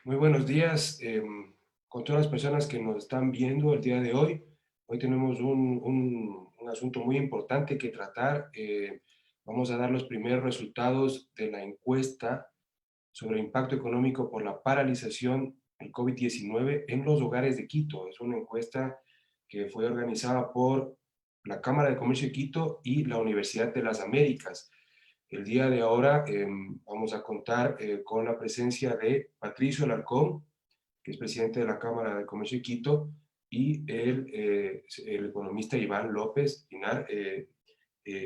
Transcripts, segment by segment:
Muy buenos días con todas las personas que nos están viendo el día de hoy. Hoy tenemos un asunto muy importante que tratar. Vamos a dar los primeros resultados de la encuesta sobre impacto económico por la paralización del COVID-19 en los hogares de Quito. Es una encuesta que fue organizada por la Cámara de Comercio de Quito y la Universidad de las Américas. El día de ahora vamos a contar con la presencia de Patricio Alarcón, que es presidente de la Cámara de Comercio de Quito, y el economista Iván López Pinar,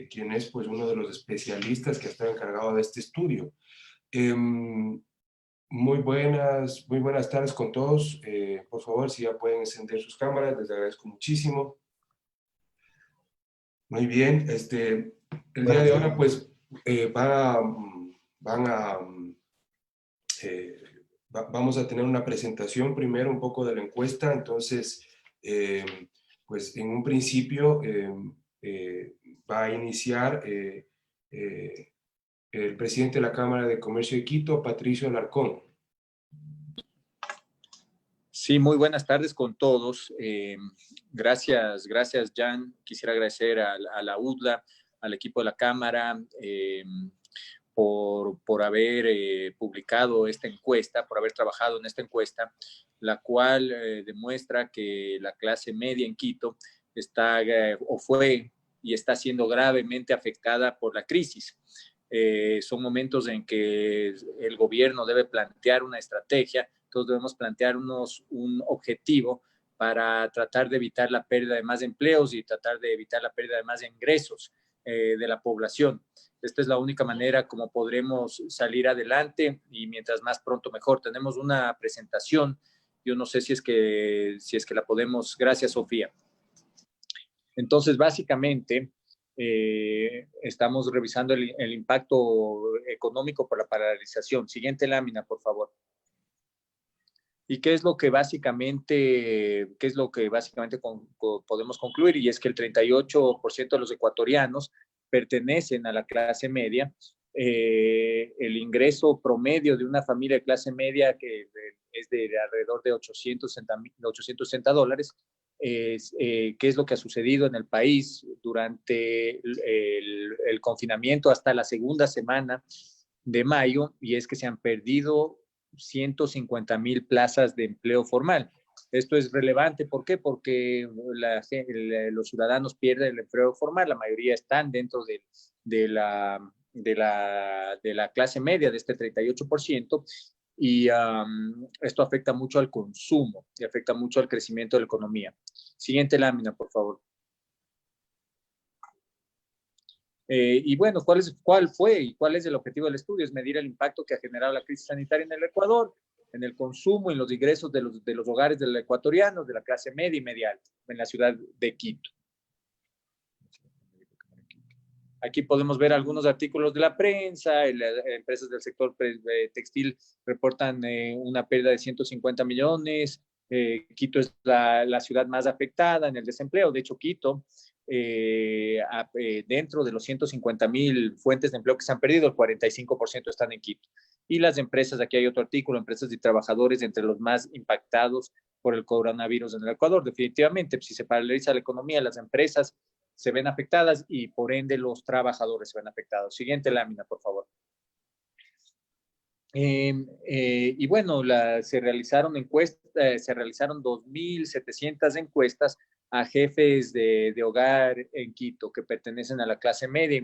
quien es pues, uno de los especialistas que ha estado encargado de este estudio. Muy buenas tardes con todos. Por favor, si ya pueden encender sus cámaras, les agradezco muchísimo. Muy bien, el día Buenos de días. ahora pues van a eh, vamos a tener una presentación primero un poco de la encuesta, entonces, eh, pues en un principio eh, va a iniciar el presidente de la Cámara de Comercio de Quito, Patricio Alarcón. Sí, muy buenas tardes con todos. Gracias, Jan. Quisiera agradecer a la UDLA, al equipo de la Cámara, por haber publicado esta encuesta, por haber trabajado en esta encuesta, la cual demuestra que la clase media en Quito está o fue y está siendo gravemente afectada por la crisis. Son momentos en que el gobierno debe plantear una estrategia, todos debemos plantear un objetivo para tratar de evitar la pérdida de más empleos y tratar de evitar la pérdida de más ingresos de la población. Esta es la única manera como podremos salir adelante y mientras más pronto mejor. Tenemos una presentación, yo no sé si es que la podemos, gracias Sofía. Entonces, básicamente, estamos revisando el impacto económico por la paralización. Siguiente lámina, por favor. ¿Y qué es lo que básicamente podemos concluir? Y es que el 38% de los ecuatorianos pertenecen a la clase media. El ingreso promedio de una familia de clase media, que es de alrededor de $860, qué es lo que ha sucedido en el país durante el confinamiento hasta la segunda semana de mayo, y es que se han perdido 150,000 plazas de empleo formal. Esto es relevante, ¿por qué? Porque los ciudadanos pierden el empleo formal, la mayoría están dentro de la clase media, de este 38%, y esto afecta mucho al consumo y afecta mucho al crecimiento de la economía. Siguiente lámina, por favor. Y bueno, ¿cuál fue y cuál es el objetivo del estudio? Es medir el impacto que ha generado la crisis sanitaria en el Ecuador, en el consumo, en los ingresos de los hogares del ecuatoriano, de la clase media y media alta, en la ciudad de Quito. Aquí podemos ver algunos artículos de la prensa. Empresas del sector textil reportan una pérdida de 150 millones. Quito es la ciudad más afectada en el desempleo. De hecho, Quito, dentro de los 150,000 fuentes de empleo que se han perdido, el 45% están en Quito. Y las empresas, aquí hay otro artículo, empresas y trabajadores entre los más impactados por el coronavirus en el Ecuador. Definitivamente, si se paraliza la economía, las empresas se ven afectadas y por ende los trabajadores se ven afectados. Siguiente lámina, por favor. Y bueno, se realizaron 2,700 encuestas a jefes de hogar en Quito que pertenecen a la clase media y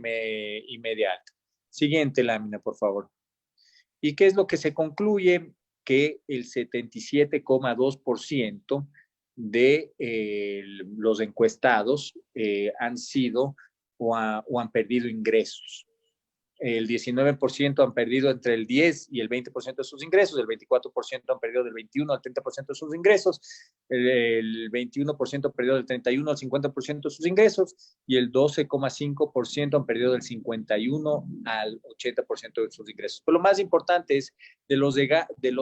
media alta. Siguiente lámina, por favor. ¿Y qué es lo que se concluye? Que el 77,2% de los encuestados han sido o han perdido ingresos. El 19% han perdido entre el 10 y el 20% de sus ingresos, el 24% han perdido del 21 al 30% de sus ingresos, el 21% han perdido del 31 al 50% de sus ingresos y el 12,5% han perdido del 51 al 80% de sus ingresos. Pero lo más importante es de los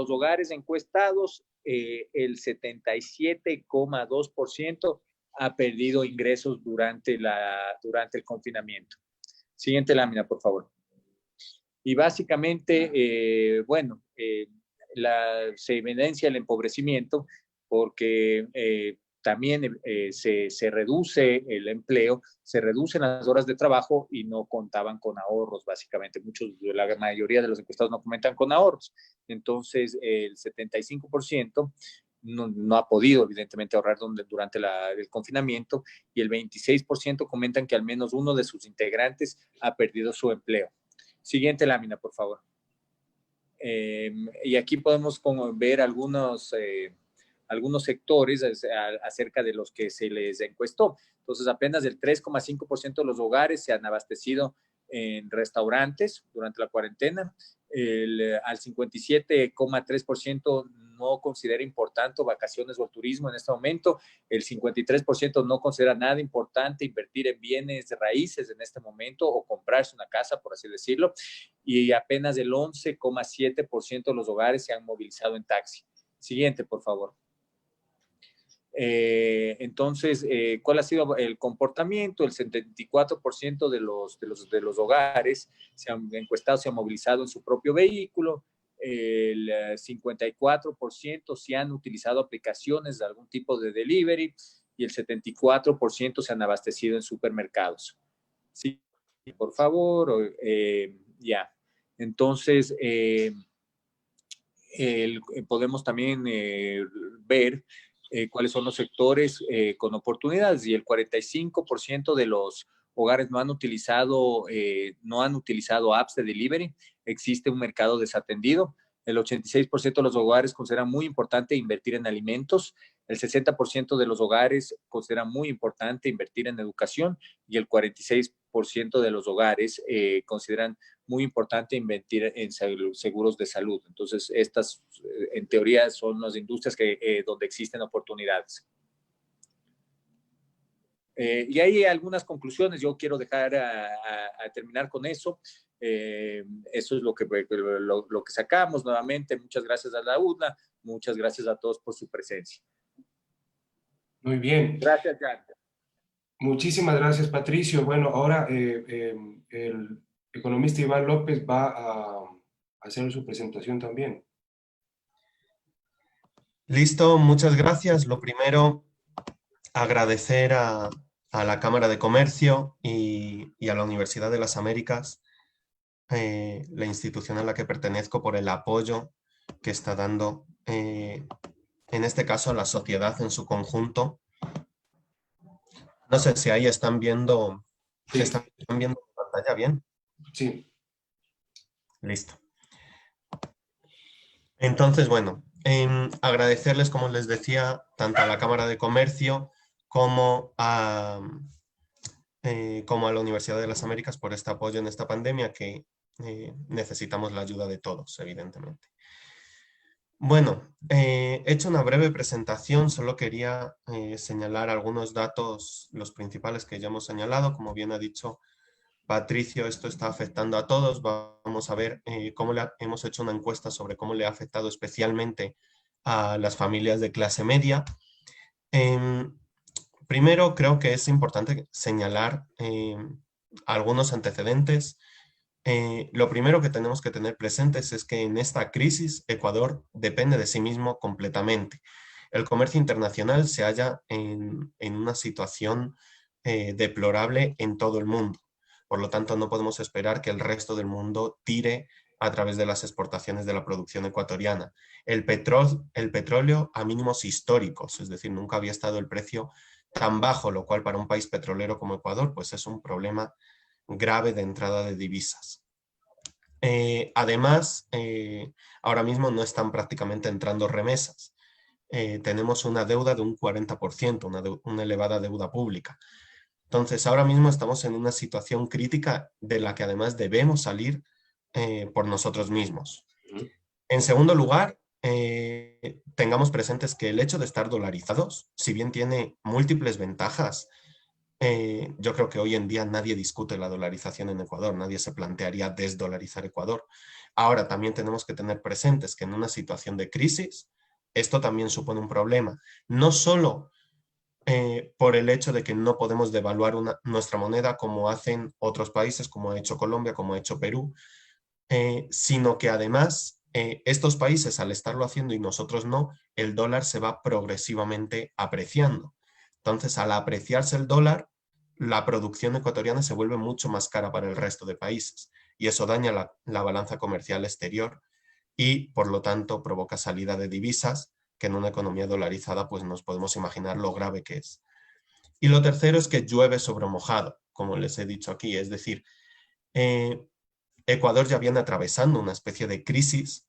hogares encuestados, el 77,2% ha perdido ingresos durante el confinamiento. Siguiente lámina, por favor. Y básicamente, se evidencia el empobrecimiento porque también se reduce el empleo, se reducen las horas de trabajo y no contaban con ahorros, básicamente. La mayoría de los encuestados no comentan con ahorros. Entonces, el 75% no ha podido, evidentemente, ahorrar durante el confinamiento, y el 26% comentan que al menos uno de sus integrantes ha perdido su empleo. Siguiente lámina, por favor. Y aquí podemos ver algunos sectores acerca de los que se les encuestó. Entonces, apenas el 3,5% de los hogares se han abastecido en restaurantes durante la cuarentena. Al 57,3% no considera importante vacaciones o el turismo en este momento. El 53% no considera nada importante invertir en bienes raíces en este momento o comprarse una casa, por así decirlo. Y apenas el 11,7% de los hogares se han movilizado en taxi. Siguiente, por favor. Entonces, ¿cuál ha sido el comportamiento? El 74% de los hogares encuestados se han movilizado en su propio vehículo. El 54% sí han utilizado aplicaciones de algún tipo de delivery y el 74% se han abastecido en supermercados. Sí, por favor, ya. Entonces, podemos también ver cuáles son los sectores con oportunidades, y el 45% de los hogares no han utilizado apps de delivery. Existe un mercado desatendido. El 86% de los hogares consideran muy importante invertir en alimentos. El 60% de los hogares consideran muy importante invertir en educación, y el 46% de los hogares consideran muy importante invertir en seguros de salud. Entonces, estas, en teoría, son las industrias donde existen oportunidades. Y hay algunas conclusiones. Yo quiero dejar a terminar con eso. Eso es lo que sacamos. Nuevamente, muchas gracias a la UNA, muchas gracias a todos por su presencia. Muy bien. Gracias, Jan. Muchísimas gracias, Patricio. Bueno, ahora el economista Iván López va a hacer su presentación también. Listo, muchas gracias. Lo primero, agradecer a la Cámara de Comercio y a la Universidad de las Américas, la institución a la que pertenezco, por el apoyo que está dando, en este caso, a la sociedad en su conjunto. No sé si ahí están viendo, Sí. ¿Están viendo la pantalla bien? Sí. Listo. Entonces, bueno, agradecerles, como les decía, tanto a la Cámara de Comercio como a la Universidad de las Américas por este apoyo en esta pandemia, que necesitamos la ayuda de todos, evidentemente. Bueno, he hecho una breve presentación, solo quería señalar algunos datos, los principales que ya hemos señalado. Como bien ha dicho Patricio, esto está afectando a todos. Vamos a ver cómo hemos hecho una encuesta sobre cómo le ha afectado especialmente a las familias de clase media. Primero, creo que es importante señalar algunos antecedentes. Lo primero que tenemos que tener presentes es que en esta crisis Ecuador depende de sí mismo completamente. El comercio internacional se halla en una situación deplorable en todo el mundo. Por lo tanto, no podemos esperar que el resto del mundo tire a través de las exportaciones de la producción ecuatoriana. El petróleo a mínimos históricos, es decir, nunca había estado el precio tan bajo, lo cual para un país petrolero como Ecuador pues es un problema grave de entrada de divisas. Además, ahora mismo no están prácticamente entrando remesas. Tenemos una deuda de un 40%, una elevada deuda pública. Entonces, ahora mismo estamos en una situación crítica de la que además debemos salir por nosotros mismos. En segundo lugar, tengamos presentes que el hecho de estar dolarizados, si bien tiene múltiples ventajas, yo creo que hoy en día nadie discute la dolarización en Ecuador, nadie se plantearía desdolarizar Ecuador. Ahora también tenemos que tener presentes que en una situación de crisis, esto también supone un problema, no solo por el hecho de que no podemos devaluar nuestra moneda como hacen otros países, como ha hecho Colombia, como ha hecho Perú, sino que además estos países, al estarlo haciendo y nosotros no, el dólar se va progresivamente apreciando. Entonces, al apreciarse el dólar, la producción ecuatoriana se vuelve mucho más cara para el resto de países y eso daña la balanza comercial exterior y, por lo tanto, provoca salida de divisas que en una economía dolarizada pues nos podemos imaginar lo grave que es. Y lo tercero es que llueve sobre mojado, como les he dicho aquí, es decir, Ecuador ya viene atravesando una especie de crisis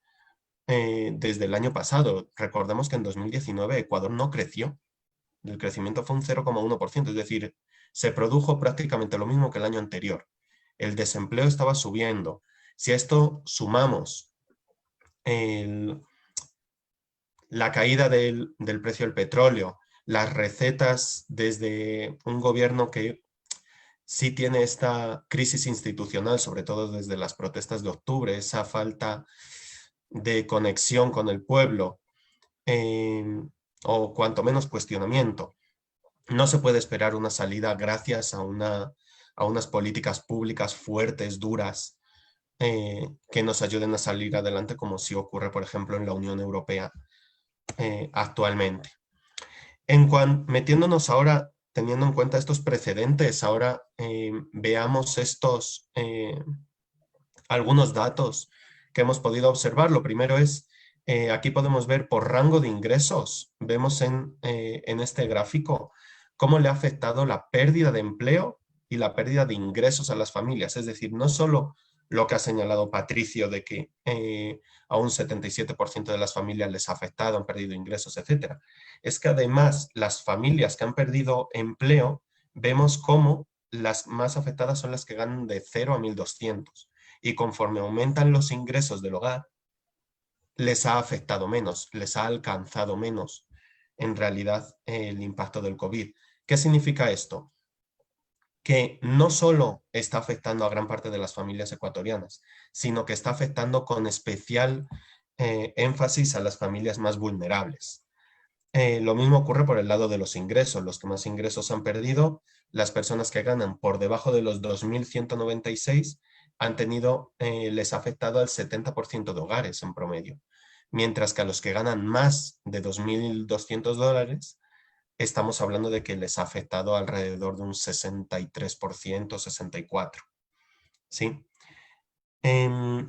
desde el año pasado. Recordemos que en 2019 Ecuador no creció, el crecimiento fue un 0,1%, es decir, se produjo prácticamente lo mismo que el año anterior. El desempleo estaba subiendo. Si a esto sumamos la caída del precio del petróleo, las recetas desde un gobierno que sí tiene esta crisis institucional, sobre todo desde las protestas de octubre, esa falta de conexión con el pueblo, o cuanto menos cuestionamiento. No se puede esperar una salida gracias a unas políticas públicas fuertes, duras, que nos ayuden a salir adelante, como sí ocurre, por ejemplo, en la Unión Europea actualmente. Metiéndonos ahora, teniendo en cuenta estos precedentes, ahora veamos algunos datos que hemos podido observar. Lo primero es, aquí podemos ver por rango de ingresos, vemos en este gráfico cómo le ha afectado la pérdida de empleo y la pérdida de ingresos a las familias. Es decir, no solo lo que ha señalado Patricio de que a un 77% de las familias les ha afectado, han perdido ingresos, etc. Es que además las familias que han perdido empleo, vemos cómo las más afectadas son las que ganan de 0 a 1.200. Y conforme aumentan los ingresos del hogar, les ha afectado menos, les ha alcanzado menos en realidad el impacto del COVID. ¿Qué significa esto? Que no solo está afectando a gran parte de las familias ecuatorianas, sino que está afectando con especial énfasis a las familias más vulnerables. Lo mismo ocurre por el lado de los ingresos. Los que más ingresos han perdido, las personas que ganan por debajo de los 2.196 han tenido, les ha afectado al 70% de hogares en promedio. Mientras que a los que ganan más de $2.200, estamos hablando de que les ha afectado alrededor de un 63%, 64%. ¿Sí? En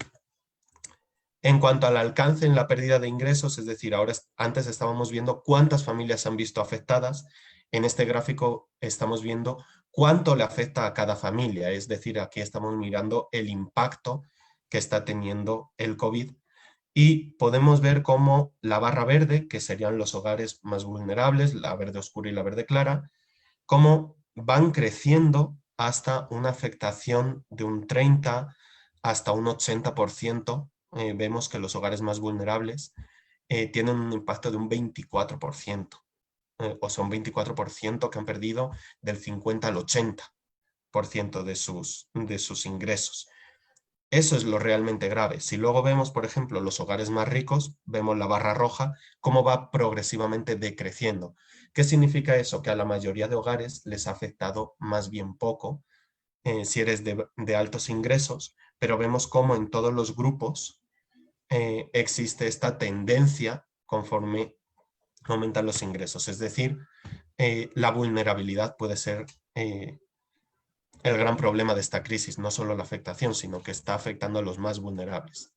cuanto al alcance en la pérdida de ingresos, es decir, antes estábamos viendo cuántas familias se han visto afectadas, en este gráfico estamos viendo cuánto le afecta a cada familia, es decir, aquí estamos mirando el impacto que está teniendo el COVID y podemos ver cómo la barra verde, que serían los hogares más vulnerables, la verde oscura y la verde clara, cómo van creciendo hasta una afectación de un 30 hasta un 80%. Vemos que los hogares más vulnerables tienen un impacto de un 24%, o sea, un 24% que han perdido del 50 al 80% de sus ingresos. Eso es lo realmente grave. Si luego vemos, por ejemplo, los hogares más ricos, vemos la barra roja, cómo va progresivamente decreciendo. ¿Qué significa eso? Que a la mayoría de hogares les ha afectado más bien poco, si eres de altos ingresos, pero vemos cómo en todos los grupos existe esta tendencia conforme aumentan los ingresos. Es decir, la vulnerabilidad puede ser el gran problema de esta crisis, no solo la afectación, sino que está afectando a los más vulnerables.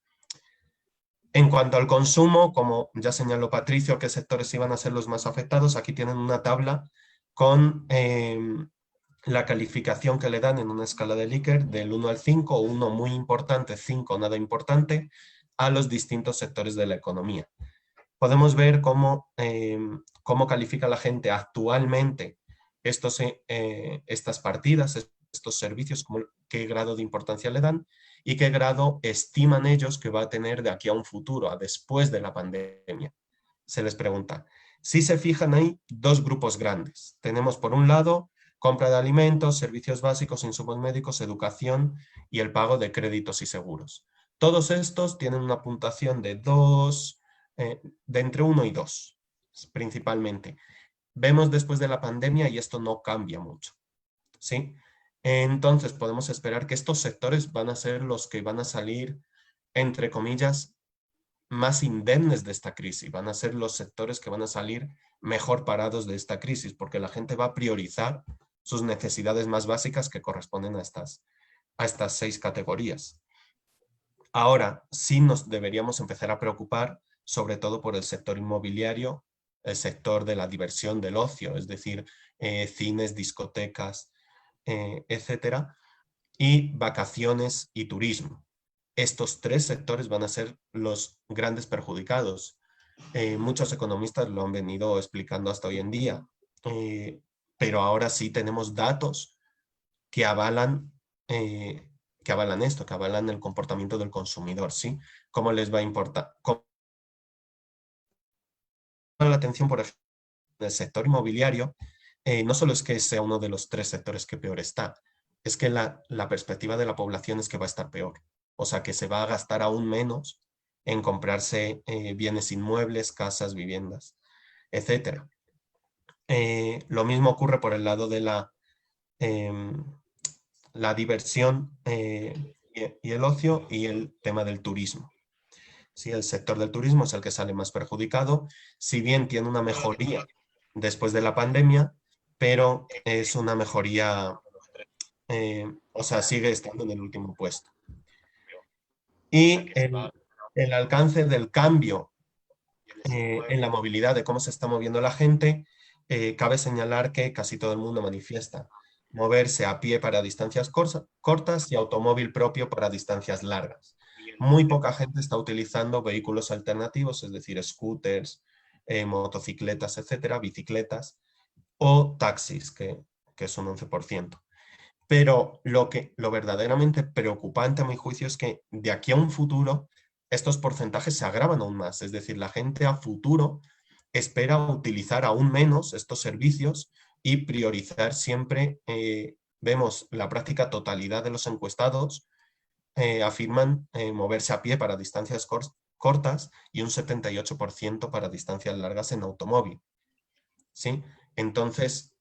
En cuanto al consumo, como ya señaló Patricio, qué sectores iban a ser los más afectados, aquí tienen una tabla con la calificación que le dan en una escala de Likert del 1 al 5, 1 muy importante, 5 nada importante, a los distintos sectores de la economía. Podemos ver cómo califica la gente actualmente estas partidas, estos servicios, qué grado de importancia le dan y qué grado estiman ellos que va a tener de aquí a un futuro, a después de la pandemia. Se les pregunta. Si se fijan, hay dos grupos grandes. Tenemos por un lado compra de alimentos, servicios básicos, insumos médicos, educación y el pago de créditos y seguros. Todos estos tienen una puntuación de entre 1 y 2, principalmente. Vemos después de la pandemia y esto no cambia mucho, ¿sí? Entonces podemos esperar que estos sectores van a ser los que van a salir, entre comillas, más indemnes de esta crisis, van a ser los sectores que van a salir mejor parados de esta crisis, porque la gente va a priorizar sus necesidades más básicas que corresponden a estas 6 categorías. Ahora sí nos deberíamos empezar a preocupar sobre todo por el sector inmobiliario, el sector de la diversión, del ocio, es decir, cines, discotecas, etcétera, y vacaciones y turismo. Estos 3 sectores van a ser los grandes perjudicados. Muchos economistas lo han venido explicando hasta hoy en día, pero ahora sí tenemos datos que avalan esto, que avalan el comportamiento del consumidor, ¿sí? ¿Cómo les va a importar? ¿Cómo la atención, por ejemplo, del sector inmobiliario? No solo es que sea uno de los 3 sectores que peor está, es que la perspectiva de la población es que va a estar peor. O sea, que se va a gastar aún menos en comprarse bienes inmuebles, casas, viviendas, etc. Lo mismo ocurre por el lado de la diversión y el ocio y el tema del turismo. Sí, el sector del turismo es el que sale más perjudicado, si bien tiene una mejoría después de la pandemia, pero es una mejoría, o sea, sigue estando en el último puesto. Y el alcance del cambio en la movilidad, de cómo se está moviendo la gente, cabe señalar que casi todo el mundo manifiesta moverse a pie para distancias cortas y automóvil propio para distancias largas. Muy poca gente está utilizando vehículos alternativos, es decir, scooters, motocicletas, etcétera, bicicletas o taxis, que es un 11%. Pero lo verdaderamente preocupante a mi juicio es que de aquí a un futuro estos porcentajes se agravan aún más. Es decir, la gente a futuro espera utilizar aún menos estos servicios y priorizar siempre, vemos la práctica totalidad de los encuestados afirman moverse a pie para distancias cortas y un 78% para distancias largas en automóvil. ¿Sí? Entonces,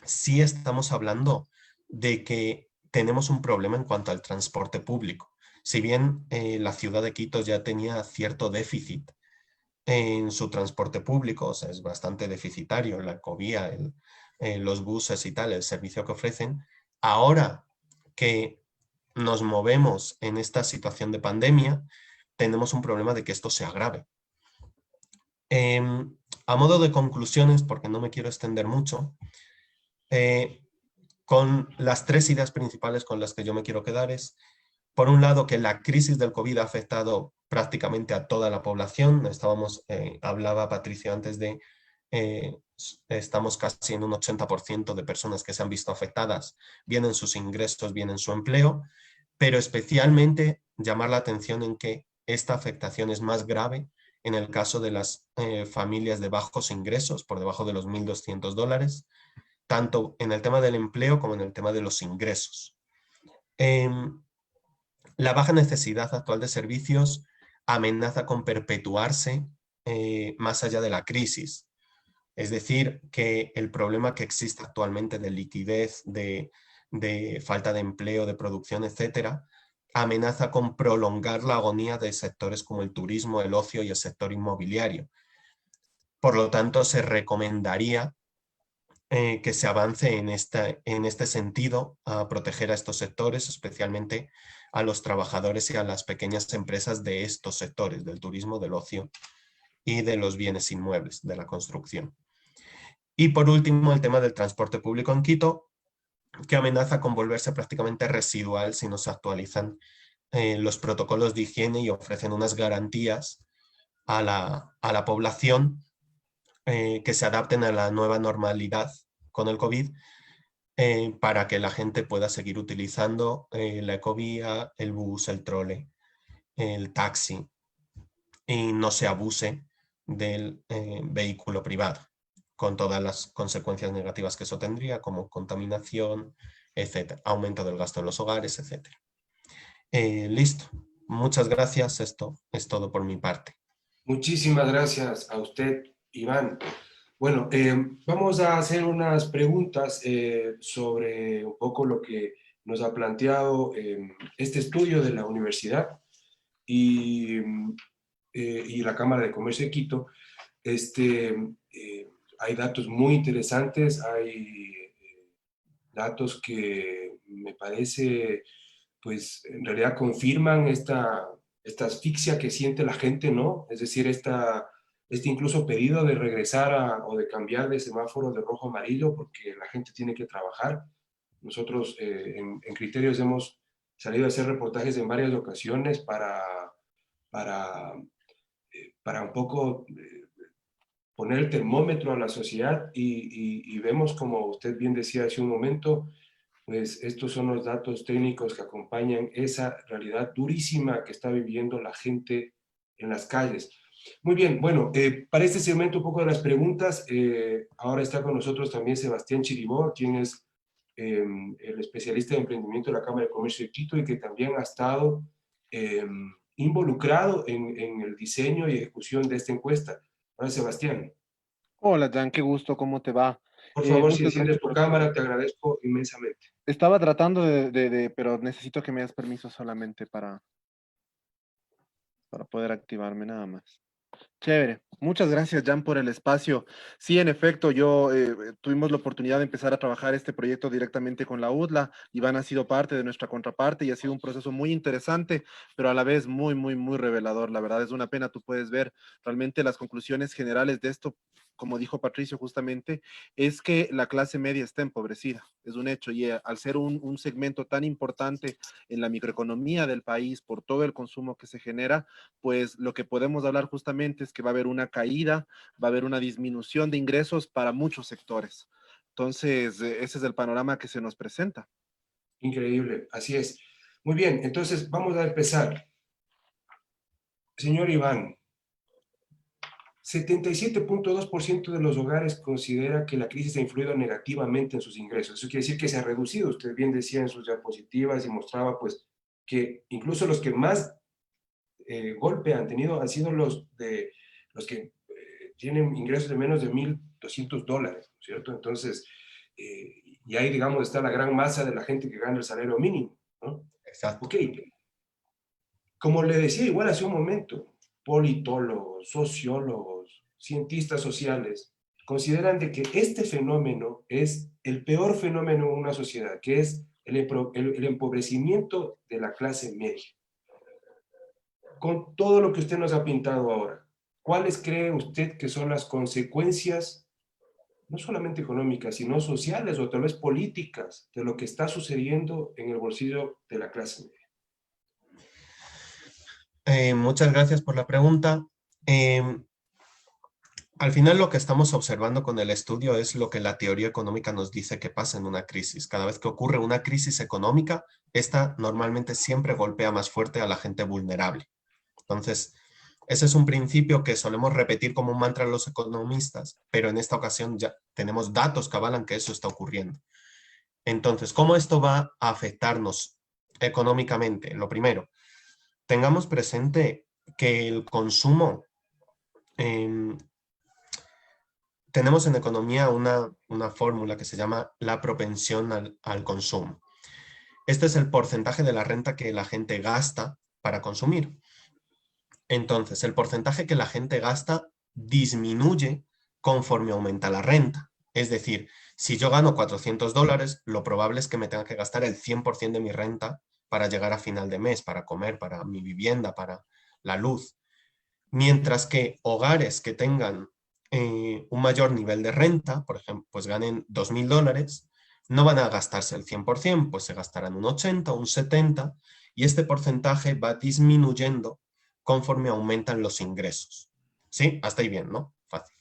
sí estamos hablando de que tenemos un problema en cuanto al transporte público. Si bien la ciudad de Quito ya tenía cierto déficit en su transporte público, o sea, es bastante deficitario la ecovía, los buses y tal, el servicio que ofrecen, ahora que nos movemos en esta situación de pandemia, tenemos un problema de que esto se agrave. A modo de conclusiones, porque no me quiero extender mucho, con las 3 ideas principales con las que yo me quiero quedar es, por un lado, que la crisis del COVID ha afectado prácticamente a toda la población. Hablaba Patricio antes de, estamos casi en un 80% de personas que se han visto afectadas, bien en sus ingresos, bien en su empleo, pero especialmente llamar la atención en que esta afectación es más grave en el caso de las familias de bajos ingresos, por debajo de los $1.200, tanto en el tema del empleo como en el tema de los ingresos. La baja necesidad actual de servicios amenaza con perpetuarse más allá de la crisis. Es decir, que el problema que existe actualmente de liquidez, de falta de empleo, de producción, etcétera, amenaza con prolongar la agonía de sectores como el turismo, el ocio y el sector inmobiliario. Por lo tanto, se recomendaría que se avance en este sentido a proteger a estos sectores, especialmente a los trabajadores y a las pequeñas empresas de estos sectores, del turismo, del ocio y de los bienes inmuebles, de la construcción. Y por último, el tema del transporte público en Quito, que amenaza con volverse prácticamente residual si no se actualizan los protocolos de higiene y ofrecen unas garantías a la población que se adapten a la nueva normalidad con el COVID para que la gente pueda seguir utilizando la ecovía, el bus, el trole, el taxi y no se abuse del vehículo privado, con todas las consecuencias negativas que eso tendría, como contaminación, etcétera, aumento del gasto en los hogares, etcétera. Listo. Muchas gracias. Esto es todo por mi parte. Muchísimas gracias a usted, Iván. Bueno, vamos a hacer unas preguntas sobre un poco lo que nos ha planteado este estudio de la universidad y y la Cámara de Comercio de Quito, hay datos muy interesantes, hay datos que me parece, pues en realidad confirman esta asfixia que siente la gente, ¿no? Es decir, este incluso pedido de regresar o de cambiar de semáforo de rojo a amarillo porque la gente tiene que trabajar. Nosotros en Criterios hemos salido a hacer reportajes en varias ocasiones para, para un poco poner el termómetro a la sociedad y vemos, como usted bien decía hace un momento, pues estos son los datos técnicos que acompañan esa realidad durísima que está viviendo la gente en las calles. Muy bien, bueno, para este segmento un poco de las preguntas, ahora está con nosotros también Sebastián Chiriboga, quien es el especialista de emprendimiento de la Cámara de Comercio de Quito y que también ha estado involucrado en el diseño y ejecución de esta encuesta. Hola, Sebastián. Hola, Jan, qué gusto, ¿cómo te va? Por favor, si Muchas enciendes gracias tu por cámara, te agradezco inmensamente. Estaba tratando pero necesito que me des permiso solamente para poder activarme nada más. Chévere. Muchas gracias, Jan, por el espacio. Sí, en efecto, tuvimos la oportunidad de empezar a trabajar este proyecto directamente con la UDLA. Iván ha sido parte de nuestra contraparte y ha sido un proceso muy interesante, pero a la vez muy, muy, muy revelador. La verdad es una pena. Tú puedes ver realmente las conclusiones generales de esto, como dijo Patricio justamente, es que la clase media está empobrecida. Es un hecho. Y al ser un segmento tan importante en la microeconomía del país por todo el consumo que se genera, pues lo que podemos hablar justamente es que va a haber una caída, va a haber una disminución de ingresos para muchos sectores. Entonces, ese es el panorama que se nos presenta. Increíble, así es. Muy bien, entonces vamos a empezar. Señor Iván, 77.2% de los hogares considera que la crisis ha influido negativamente en sus ingresos. Eso quiere decir que se ha reducido. Usted bien decía en sus diapositivas y mostraba pues que incluso los que más golpe han tenido han sido los que tienen ingresos de menos de $1,200, ¿no es cierto? Entonces, y ahí, digamos, está la gran masa de la gente que gana el salario mínimo, ¿no? Exacto. Ok, como le decía igual hace un momento, politólogos, sociólogos, cientistas sociales, consideran de que este fenómeno es el peor fenómeno en una sociedad, que es el empobrecimiento de la clase media. Con todo lo que usted nos ha pintado ahora, ¿cuáles cree usted que son las consecuencias, no solamente económicas, sino sociales o tal vez políticas, de lo que está sucediendo en el bolsillo de la clase media? Muchas gracias por la pregunta. Al final lo que estamos observando con el estudio es lo que la teoría económica nos dice que pasa en una crisis. Cada vez que ocurre una crisis económica, esta normalmente siempre golpea más fuerte a la gente vulnerable. Entonces, ese es un principio que solemos repetir como un mantra los economistas, pero en esta ocasión ya tenemos datos que avalan que eso está ocurriendo. Entonces, ¿cómo esto va a afectarnos económicamente? Lo primero, tengamos presente que el consumo, tenemos en economía una fórmula que se llama la propensión al consumo. Este es el porcentaje de la renta que la gente gasta para consumir. Entonces, el porcentaje que la gente gasta disminuye conforme aumenta la renta. Es decir, si yo gano $400, lo probable es que me tenga que gastar el 100% de mi renta para llegar a final de mes, para comer, para mi vivienda, para la luz. Mientras que hogares que tengan un mayor nivel de renta, por ejemplo, pues ganen $2,000, no van a gastarse el 100%, pues se gastarán un 80, un 70, y este porcentaje va disminuyendo conforme aumentan los ingresos. ¿Sí? Hasta ahí bien, ¿no? Fácil.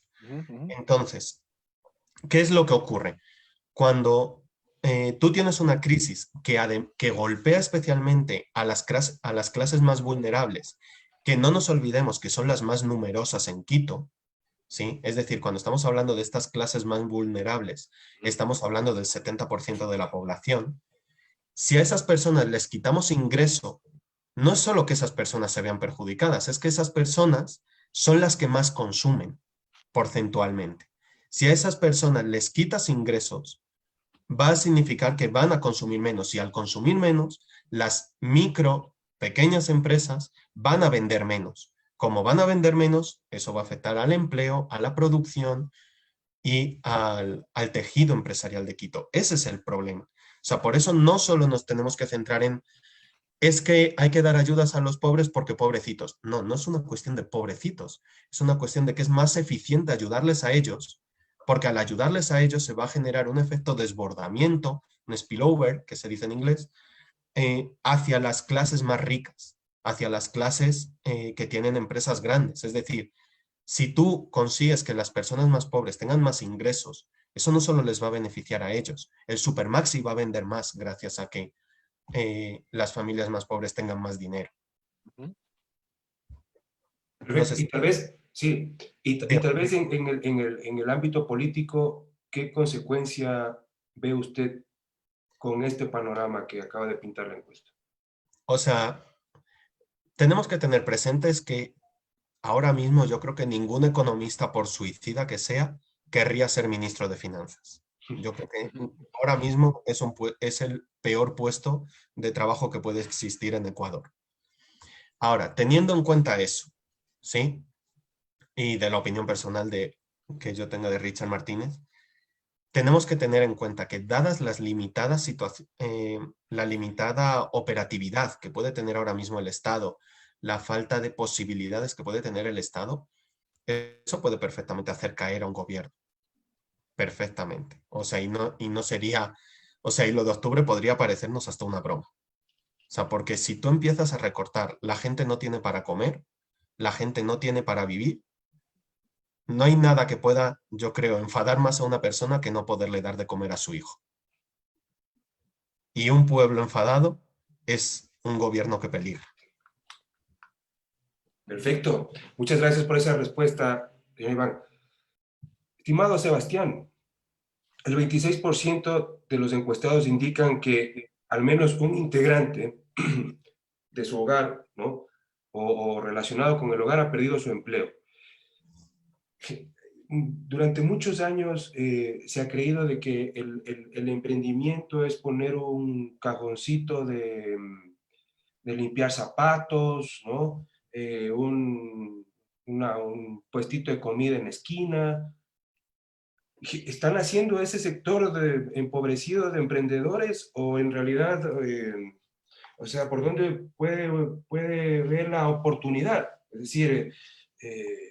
Entonces, ¿qué es lo que ocurre? Cuando tú tienes una crisis que golpea especialmente a las clases más vulnerables, que no nos olvidemos que son las más numerosas en Quito, ¿sí? Es decir, cuando estamos hablando de estas clases más vulnerables, estamos hablando del 70% de la población. Si a esas personas les quitamos ingreso, no es solo que esas personas se vean perjudicadas, es que esas personas son las que más consumen porcentualmente. Si a esas personas les quitas ingresos, va a significar que van a consumir menos, y al consumir menos, las pequeñas empresas van a vender menos, Como van a vender menos, eso va a afectar al empleo, a la producción y al tejido empresarial de Quito. Ese es el problema. O sea, por eso no solo nos tenemos que centrar en es que hay que dar ayudas a los pobres porque pobrecitos. No, no es una cuestión de pobrecitos. Es una cuestión de que es más eficiente ayudarles a ellos, porque al ayudarles a ellos se va a generar un efecto desbordamiento, un spillover, que se dice en inglés, hacia las clases más ricas, hacia las clases que tienen empresas grandes. Es decir, si tú consigues que las personas más pobres tengan más ingresos, eso no solo les va a beneficiar a ellos, el Supermaxi va a vender más gracias a que las familias más pobres tengan más dinero. Ujú. Perfecto. Entonces, Y tal vez, sí, y tal vez en el ámbito político, ¿qué consecuencia ve usted con este panorama que acaba de pintar la encuesta? o sea, tenemos que tener presentes que ahora mismo yo creo que ningún economista, por suicida que sea, querría ser ministro de Finanzas. Yo creo que ahora mismo es el peor puesto de trabajo que puede existir en Ecuador. Ahora, teniendo en cuenta eso, ¿sí? Y de la opinión personal que yo tengo de Richard Martínez, tenemos que tener en cuenta que dadas las limitadas la limitada operatividad que puede tener ahora mismo el Estado, la falta de posibilidades que puede tener el Estado, eso puede perfectamente hacer caer a un gobierno. Perfectamente. O sea, y no sería, o sea, y lo de octubre podría parecernos hasta una broma. O sea, porque si tú empiezas a recortar, la gente no tiene para comer, la gente no tiene para vivir, no hay nada que pueda, yo creo, enfadar más a una persona que no poderle dar de comer a su hijo. Y un pueblo enfadado es un gobierno que peligra. Perfecto. Muchas gracias por esa respuesta, señor Iván. Estimado Sebastián, el 26% de los encuestados indican que al menos un integrante de su hogar, ¿no? O relacionado con el hogar ha perdido su empleo. Durante muchos años se ha creído de que el emprendimiento es poner un cajoncito de limpiar zapatos, ¿no? Un puestito de comida en la esquina. ¿Están haciendo ese sector empobrecido de emprendedores o en realidad, o sea, por dónde puede ver la oportunidad? Es decir, eh,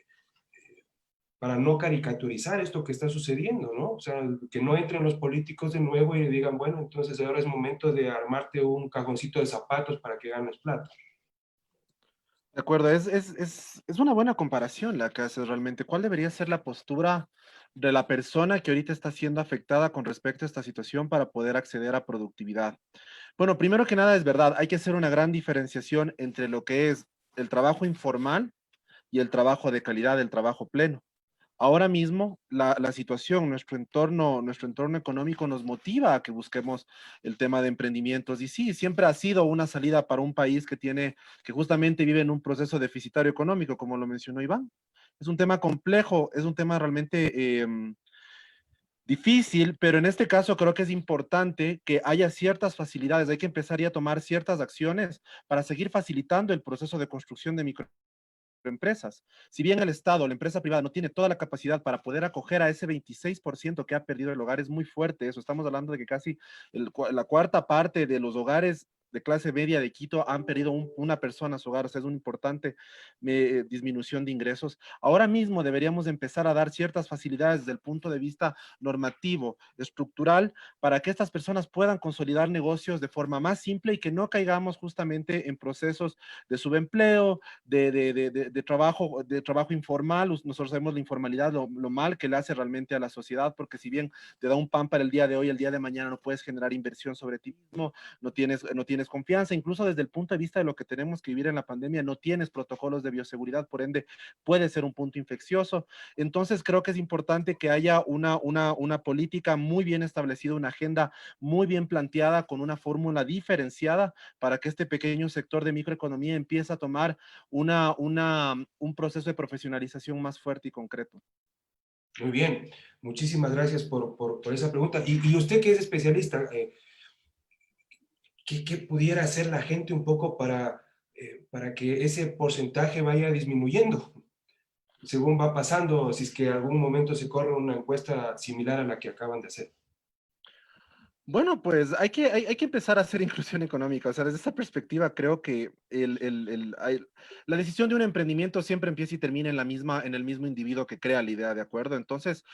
para no caricaturizar esto que está sucediendo, ¿no? O sea, que no entren los políticos de nuevo y digan, bueno, entonces ahora es momento de armarte un cajoncito de zapatos para que ganes plata. De acuerdo, es una buena comparación la que haces realmente. ¿Cuál debería ser la postura de la persona que ahorita está siendo afectada con respecto a esta situación para poder acceder a productividad? Bueno, primero que nada es verdad, hay que hacer una gran diferenciación entre lo que es el trabajo informal y el trabajo de calidad, el trabajo pleno. Ahora mismo la situación, nuestro entorno económico nos motiva a que busquemos el tema de emprendimientos. Y sí, siempre ha sido una salida para un país que justamente vive en un proceso deficitario económico, como lo mencionó Iván. Es un tema complejo, es un tema realmente difícil, pero en este caso creo que es importante que haya ciertas facilidades. Hay que empezar ya a tomar ciertas acciones para seguir facilitando el proceso de construcción de microempresas. Si bien el Estado, la empresa privada, no tiene toda la capacidad para poder acoger a ese 26% que ha perdido el hogar, es muy fuerte eso. Estamos hablando de que casi la cuarta parte de los hogares de clase media de Quito han perdido una persona a su hogar, o sea, es una importante disminución de ingresos. Ahora mismo deberíamos empezar a dar ciertas facilidades desde el punto de vista normativo, estructural, para que estas personas puedan consolidar negocios de forma más simple y que no caigamos justamente en procesos de subempleo, de trabajo informal. Nosotros sabemos la informalidad, lo mal que le hace realmente a la sociedad, porque si bien te da un pan para el día de hoy, el día de mañana no puedes generar inversión sobre ti mismo, no tienes confianza, incluso desde el punto de vista de lo que tenemos que vivir en la pandemia, no tienes protocolos de bioseguridad, por ende puede ser un punto infeccioso. Entonces creo que es importante que haya una política muy bien establecida, una agenda muy bien planteada, con una fórmula diferenciada para que este pequeño sector de microeconomía empiece a tomar un proceso de profesionalización más fuerte y concreto. Muy bien, muchísimas gracias por esa pregunta. Y usted que es especialista, ¿qué pudiera hacer la gente un poco para para que ese porcentaje vaya disminuyendo según va pasando, si es que en algún momento se corre una encuesta similar a la que acaban de hacer. Bueno, pues hay que empezar a hacer inclusión económica. O sea, desde esa perspectiva creo que la decisión de un emprendimiento siempre empieza y termina en en el mismo individuo que crea la idea, ¿de acuerdo? Entonces,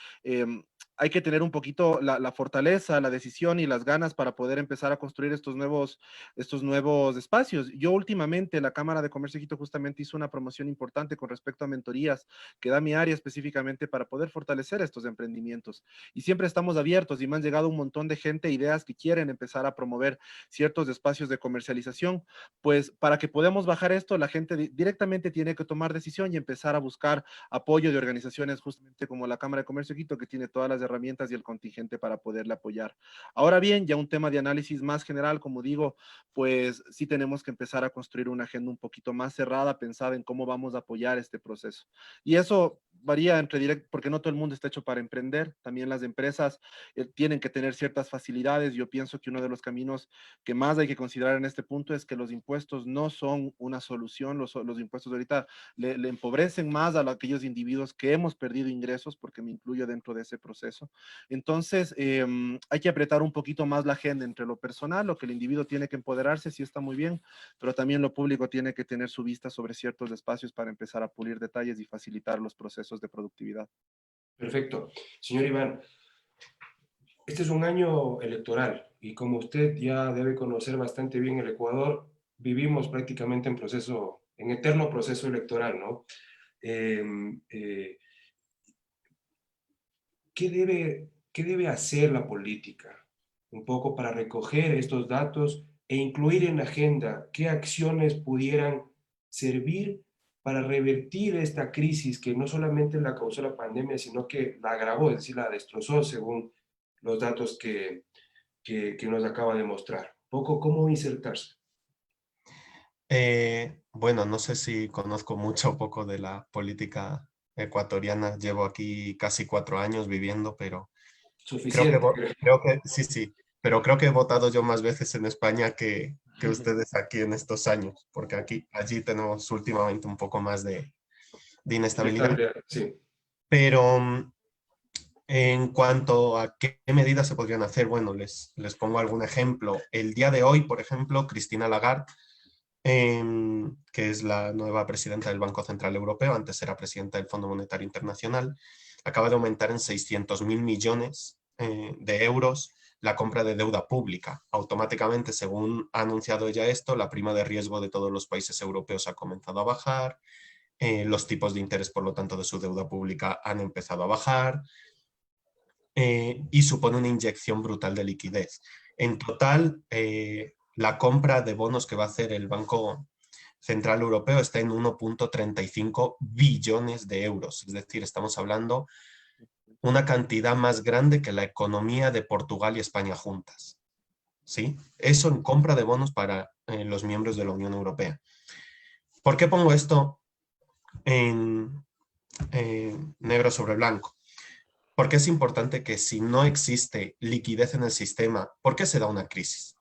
hay que tener un poquito la fortaleza, la decisión y las ganas para poder empezar a construir estos nuevos espacios. Yo últimamente, la Cámara de Comercio de Quito justamente hizo una promoción importante con respecto a mentorías que da mi área específicamente para poder fortalecer estos emprendimientos. Y siempre estamos abiertos y me han llegado un montón de gente, ideas que quieren empezar a promover ciertos espacios de comercialización. Pues para que podamos bajar esto, la gente directamente tiene que tomar decisión y empezar a buscar apoyo de organizaciones justamente como la Cámara de Comercio de Quito, que tiene todas las herramientas y el contingente para poderle apoyar. Ahora bien, ya un tema de análisis más general, como digo, pues sí tenemos que empezar a construir una agenda un poquito más cerrada, pensada en cómo vamos a apoyar este proceso. Y eso varía entre directo, porque no todo el mundo está hecho para emprender. También las empresas tienen que tener ciertas facilidades. Yo pienso que uno de los caminos que más hay que considerar en este punto es que los impuestos no son una solución. Los impuestos ahorita le empobrecen más a aquellos individuos que hemos perdido ingresos, porque me incluyo dentro de ese proceso. Entonces, hay que apretar un poquito más la agenda entre lo personal, lo que el individuo tiene que empoderarse, sí está muy bien, pero también lo público tiene que tener su vista sobre ciertos espacios para empezar a pulir detalles y facilitar los procesos de productividad. Perfecto. Señor Iván, este es un año electoral y como usted ya debe conocer bastante bien el Ecuador, vivimos prácticamente en eterno proceso electoral, ¿no? Eh, eh, qué debe hacer la política? Un poco para recoger estos datos e incluir en la agenda qué acciones pudieran servir para revertir esta crisis que no solamente la causó la pandemia, sino que la agravó, es decir, la destrozó según los datos que nos acaba de mostrar. Un poco cómo insertarse. Bueno, no sé si conozco mucho o poco de la política ecuatoriana. Llevo aquí casi 4 años viviendo, pero Suficiente, creo. creo que sí, sí. Pero creo que he votado yo más veces en España que ustedes aquí en estos años, porque allí tenemos últimamente un poco más de inestabilidad. Inestabilidad, sí. Pero en cuanto a qué medidas se podrían hacer, bueno, les pongo algún ejemplo. El día de hoy, por ejemplo, Cristina Lagarde, que es la nueva presidenta del Banco Central Europeo, antes era presidenta del Fondo Monetario Internacional, acaba de aumentar en 600.000 millones de euros la compra de deuda pública. Automáticamente, según ha anunciado ella esto, la prima de riesgo de todos los países europeos ha comenzado a bajar, los tipos de interés, por lo tanto, de su deuda pública han empezado a bajar, y supone una inyección brutal de liquidez. En total, la compra de bonos que va a hacer el Banco Central Europeo está en 1,35 billones de euros. Es decir, estamos hablando una cantidad más grande que la economía de Portugal y España juntas. ¿Sí? Eso en compra de bonos para los miembros de la Unión Europea. ¿Por qué pongo esto en negro sobre blanco? Porque es importante que si no existe liquidez en el sistema, ¿por qué se da una crisis?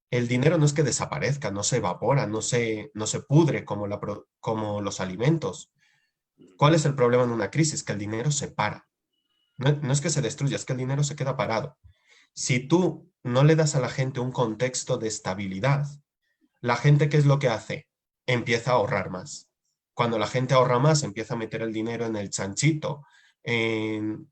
El dinero no es que desaparezca, no se evapora, no se pudre como los alimentos. ¿Cuál es el problema en una crisis? Que el dinero se para. No es que se destruya, es que el dinero se queda parado. Si tú no le das a la gente un contexto de estabilidad, la gente, ¿qué es lo que hace? Empieza a ahorrar más. Cuando la gente ahorra más, empieza a meter el dinero en el chanchito, en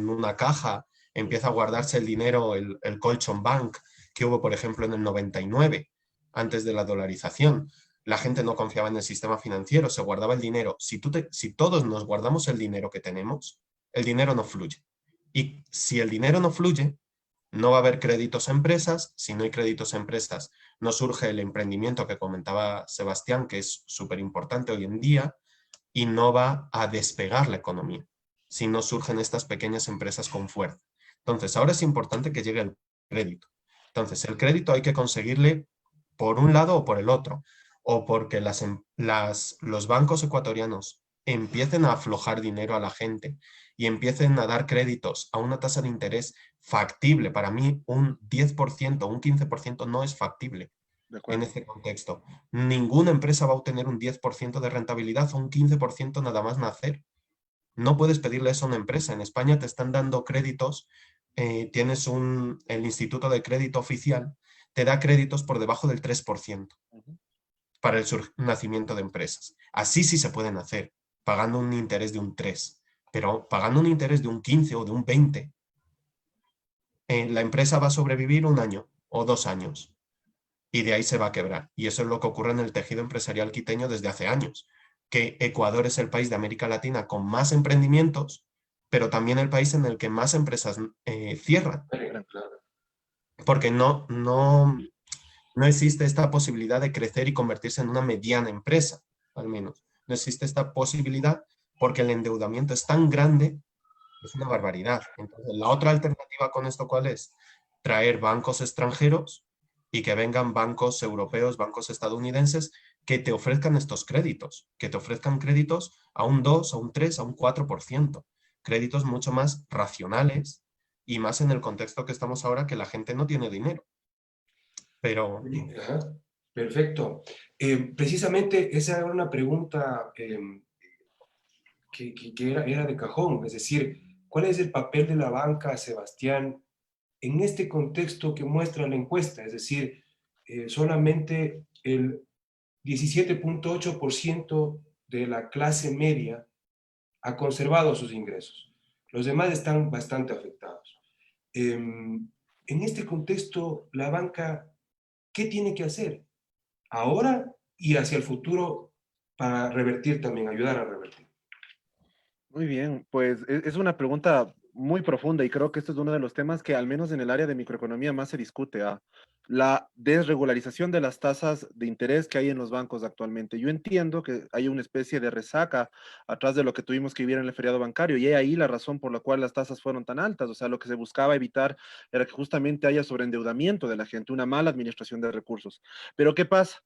una caja, empieza a guardarse el dinero, el colchon bank que hubo, por ejemplo, en el 99, antes de la dolarización. La gente no confiaba en el sistema financiero, se guardaba el dinero. Si todos nos guardamos el dinero que tenemos, el dinero no fluye. Y si el dinero no fluye, no va a haber créditos a empresas. Si no hay créditos a empresas, no surge el emprendimiento que comentaba Sebastián, que es súper importante hoy en día, y no va a despegar la economía si no surgen estas pequeñas empresas con fuerza. Entonces, ahora es importante que llegue el crédito. Entonces, el crédito hay que conseguirle por un lado o por el otro, o porque los bancos ecuatorianos empiecen a aflojar dinero a la gente y empiecen a dar créditos a una tasa de interés factible. Para mí un 10%, un 15% no es factible. De en acuerdo. este contexto. Ninguna empresa va a obtener un 10% de rentabilidad o un 15% nada más nacer. No puedes pedirle eso a una empresa. En España te están dando créditos, tienes el Instituto de Crédito Oficial, te da créditos por debajo del 3% Ujú. para el nacimiento de empresas. Así sí se pueden hacer, pagando un interés de un 3%, pero pagando un interés de un 15 o de un 20%, la empresa va a sobrevivir un año o 2 años y de ahí se va a quebrar. Y eso es lo que ocurre en el tejido empresarial quiteño desde hace años, que Ecuador es el país de América Latina con más emprendimientos, pero también el país en el que más empresas cierran, Claro. porque no existe esta posibilidad de crecer y convertirse en una mediana empresa, al menos. No existe esta posibilidad porque el endeudamiento es tan grande, es una barbaridad. Entonces, la otra alternativa con esto, ¿cuál es? Traer bancos extranjeros y que vengan bancos europeos, bancos estadounidenses, que te ofrezcan estos créditos, que te ofrezcan créditos a un 2, a un 3, a un 4%. Créditos mucho más racionales y más en el contexto que estamos ahora, que la gente no tiene dinero. Pero Ajá, perfecto. Precisamente esa era una pregunta que era de cajón, es decir, ¿cuál es el papel de la banca, Sebastián, en este contexto que muestra la encuesta? Es decir, solamente el 17.8% de la clase media ha conservado sus ingresos. Los demás están bastante afectados. En este contexto, la banca, ¿qué tiene que hacer ahora y hacia el futuro para revertir también, ayudar a revertir? Muy bien, pues es una pregunta muy profunda y creo que este es uno de los temas que al menos en el área de microeconomía más se discute, la desregularización de las tasas de interés que hay en los bancos actualmente. Yo entiendo que hay una especie de resaca atrás de lo que tuvimos que vivir en el feriado bancario y ahí la razón por la cual las tasas fueron tan altas. O sea, lo que se buscaba evitar era que justamente haya sobreendeudamiento de la gente, una mala administración de recursos. Pero ¿qué pasa?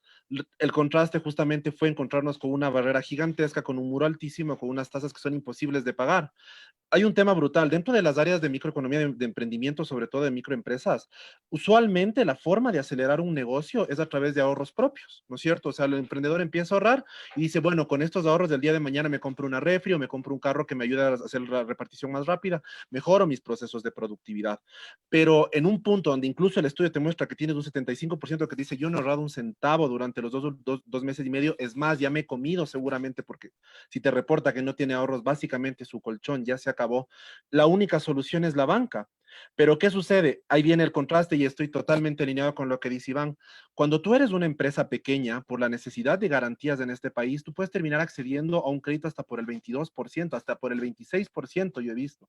El contraste justamente fue encontrarnos con una barrera gigantesca, con un muro altísimo, con unas tasas que son imposibles de pagar. Hay un tema brutal dentro de las áreas de microeconomía, de emprendimiento, sobre todo de microempresas. Usualmente la forma de acelerar un negocio es a través de ahorros propios, ¿no es cierto? O sea, el emprendedor empieza a ahorrar y dice, bueno, con estos ahorros del día de mañana me compro una refri o me compro un carro que me ayude a hacer la repartición más rápida, mejoro mis procesos de productividad. Pero en un punto donde incluso el estudio te muestra que tienes un 75% que dice, yo no he ahorrado un centavo durante los dos meses y medio, es más, ya me he comido seguramente porque si te reporta que no tiene ahorros, básicamente su colchón ya se acabó. La única solución es la banca. Pero ¿qué sucede? Ahí viene el contraste y estoy totalmente alineado con lo que dice Iván. Cuando tú eres una empresa pequeña, por la necesidad de garantías en este país, tú puedes terminar accediendo a un crédito hasta por el 22%, hasta por el 26%, yo he visto.